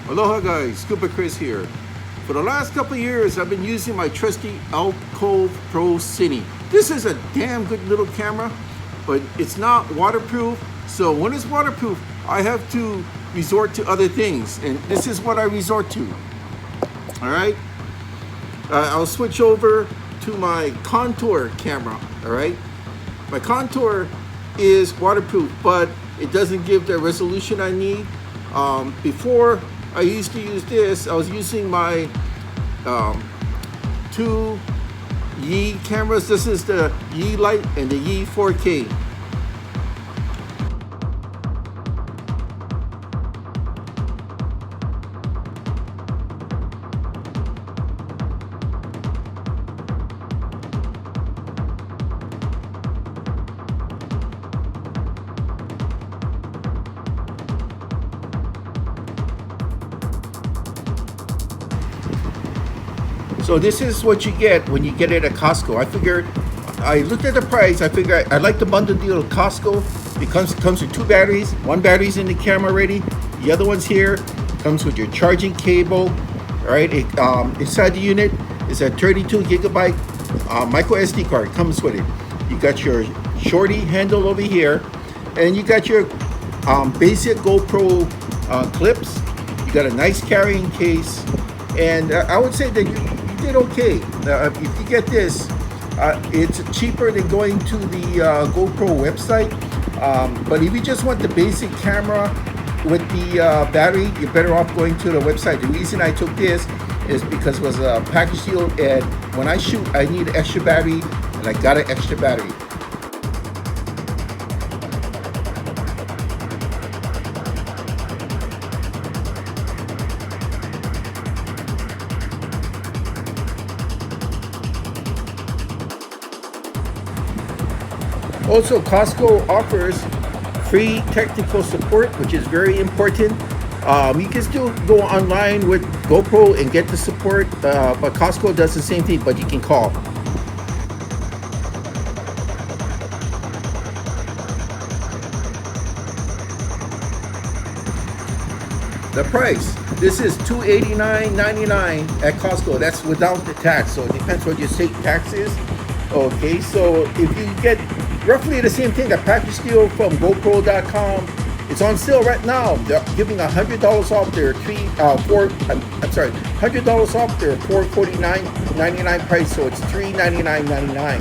Aloha guys, Scuba Chris here. For the last couple of years, I've been using my trusty Alcove Pro Cine. This is a damn good little camera, but it's not waterproof. So when it's waterproof, I have to resort to other things, and this is what I resort to. All right, I'll switch over to my Contour camera. All right, my Contour is waterproof, but it doesn't give the resolution I need. Before I used to use this, I was using my two Yi cameras. This is the Yi Lite and the Yi 4K. So this is what you get when you get it at Costco. I looked at the price. I figured I like the bundle deal at Costco. It comes with two batteries. One battery's in the camera already. The other one's here. It comes with your charging cable. All right. Inside the unit is a 32 gigabyte micro SD card. Comes with it. You got your shorty handle over here, and you got your basic GoPro clips. You got a nice carrying case, and I would say that you did okay. If you get this, it's cheaper than going to the GoPro website. But if you just want the basic camera with the battery, you're better off going to the website. The reason I took this is because it was a package deal, and when I shoot, I need extra battery, and I got an extra battery. Also, Costco offers free technical support, which is very important. You can still go online with GoPro and get the support, but Costco does the same thing, but you can call. The price, this is $289.99 at Costco. That's without the tax, so it depends what your state tax is. Okay, so if you get roughly the same thing, a package deal from GoPro.com, it's on sale right now. They're giving $100 off their $100 off their $449.99 price, so it's $399.99.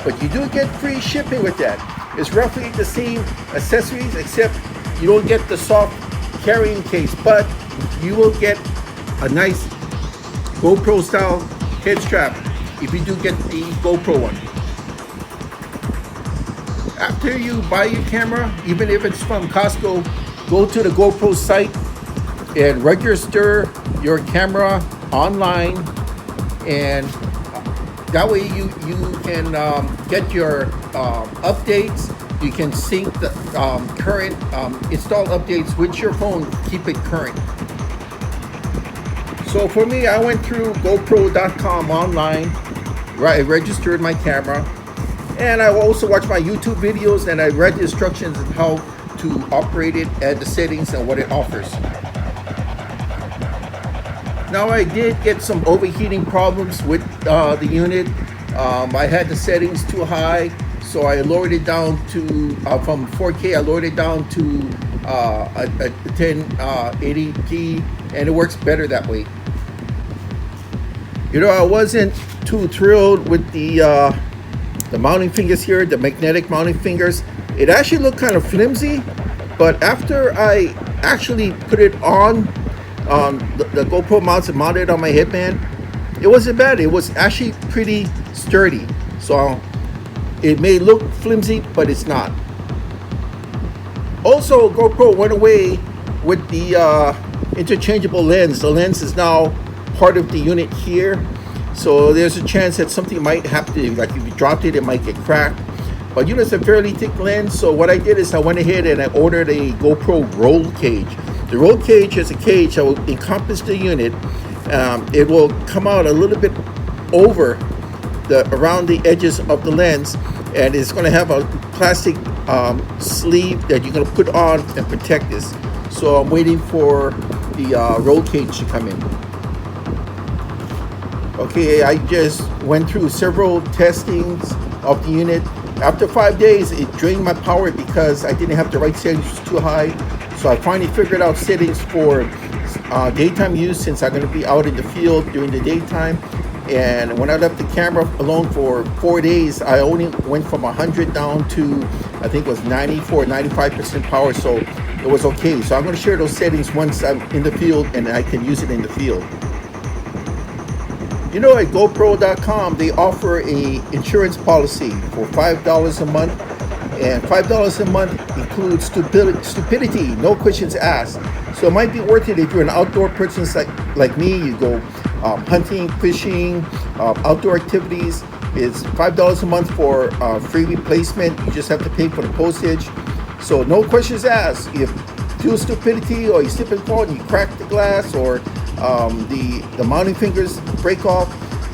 But you do get free shipping with that. It's roughly the same accessories, except you don't get the soft carrying case, but you will get a nice GoPro style head strap if you do get the GoPro one. After you buy your camera, even if it's from Costco, go to the GoPro site and register your camera online, and that way you can get your updates. You can sync the current install updates with your phone, keep it current. So for me, I went through GoPro.com online, right? I registered my camera, and I also watched my YouTube videos, and I read the instructions on how to operate it and the settings and what it offers. Now, I did get some overheating problems with the unit. I had the settings too high, so I lowered it down to, from 4K, I lowered it down to a 1080p, and it works better that way. You know, I wasn't too thrilled with the mounting fingers here, the magnetic mounting fingers. It actually looked kind of flimsy, but after I actually put it on the GoPro mounts and mounted it on my headband, it wasn't bad. It was actually pretty sturdy. So it may look flimsy, but it's not. Also, GoPro went away with the interchangeable lens. The lens is now part of the unit here. So there's a chance that something might happen, like if you dropped it, it might get cracked. But you know, it's a fairly thick lens. So what I did is I went ahead and I ordered a GoPro roll cage. The roll cage is a cage that will encompass the unit. It will come out a little bit over around the edges of the lens, and it's going to have a plastic sleeve that you're going to put on and protect this. So I'm waiting for the roll cage to come in. Okay, I just went through several testings of the unit. After 5 days, it drained my power because I didn't have the right settings too high. So I finally figured out settings for daytime use, since I'm going to be out in the field during the daytime. And when I left the camera alone for 4 days, I only went from 100 down to, I think it was 94, 95% power. So it was okay. So I'm going to share those settings once I'm in the field and I can use it in the field. You know, at GoPro.com, they offer a insurance policy for $5 a month, and $5 a month includes stupidity, no questions asked. So it might be worth it if you're an outdoor person like me. You go hunting, fishing, outdoor activities. It's $5 a month for free replacement. You just have to pay for the postage. So no questions asked. If due stupidity or you slip and fall and you crack the glass, or the mounting fingers break off,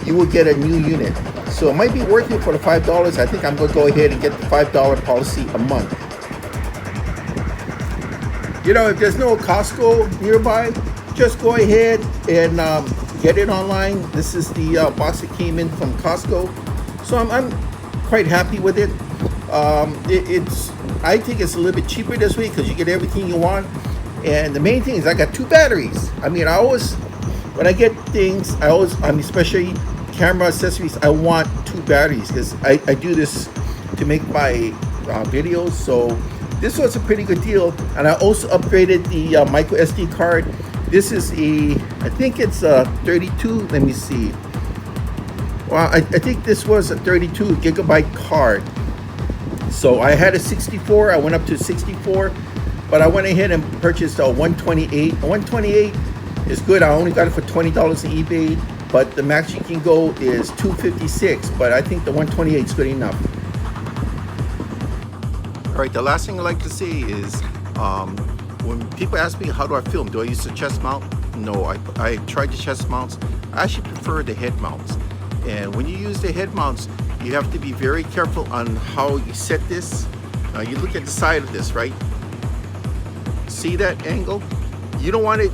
you will get a new unit. So it might be worth it for the $5. I think I'm going to go ahead and get the $5 policy a month. You know, if there's no Costco nearby, just go ahead and get it online. This is the box that came in from Costco. So I'm quite happy with it. I think it's a little bit cheaper this way because you get everything you want. And the main thing is I got 2 batteries. I mean, when I get things, especially camera accessories, I want 2 batteries because I do this to make my videos. So this was a pretty good deal. And I also upgraded the micro SD card. This is I think it's a 32. Let me see. Well, I think this was a 32 gigabyte card. So I had a 64. I went up to 64. But I went ahead and purchased a 128. A 128 is good. I only got it for $20 on eBay, but the max you can go is 256. But I think the 128 is good enough. All right, the last thing I like to say is when people ask me how do I film, do I use the chest mount? No, I tried the chest mounts. I actually prefer the head mounts. And when you use the head mounts, you have to be very careful on how you set this. You look at the side of this, right? See that angle? You don't want it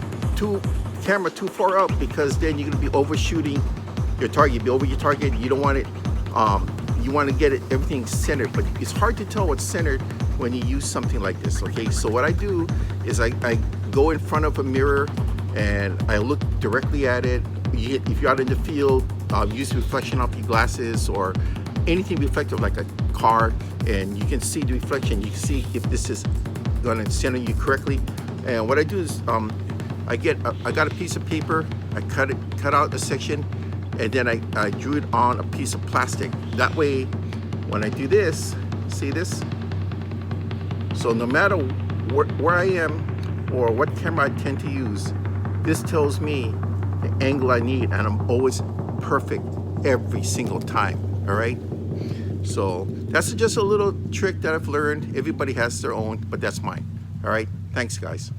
camera too far up, because then you're going to be overshooting your target. You'll be over your target. You don't want it. You want to get everything centered, but it's hard to tell what's centered when you use something like this. Okay, so what I do is I go in front of a mirror and I look directly at it. If you're out in the field, use reflection off your glasses or anything reflective like a car, and you can see the reflection. You can see if this is going to center you correctly. And what I do is I got a piece of paper, I cut out a section, and then I drew it on a piece of plastic. That way when I do this, see this? So no matter where I am or what camera I tend to use, this tells me the angle I need, and I'm always perfect every single time. All right, so that's just a little trick that I've learned. Everybody has their own, but that's mine. All right, thanks guys.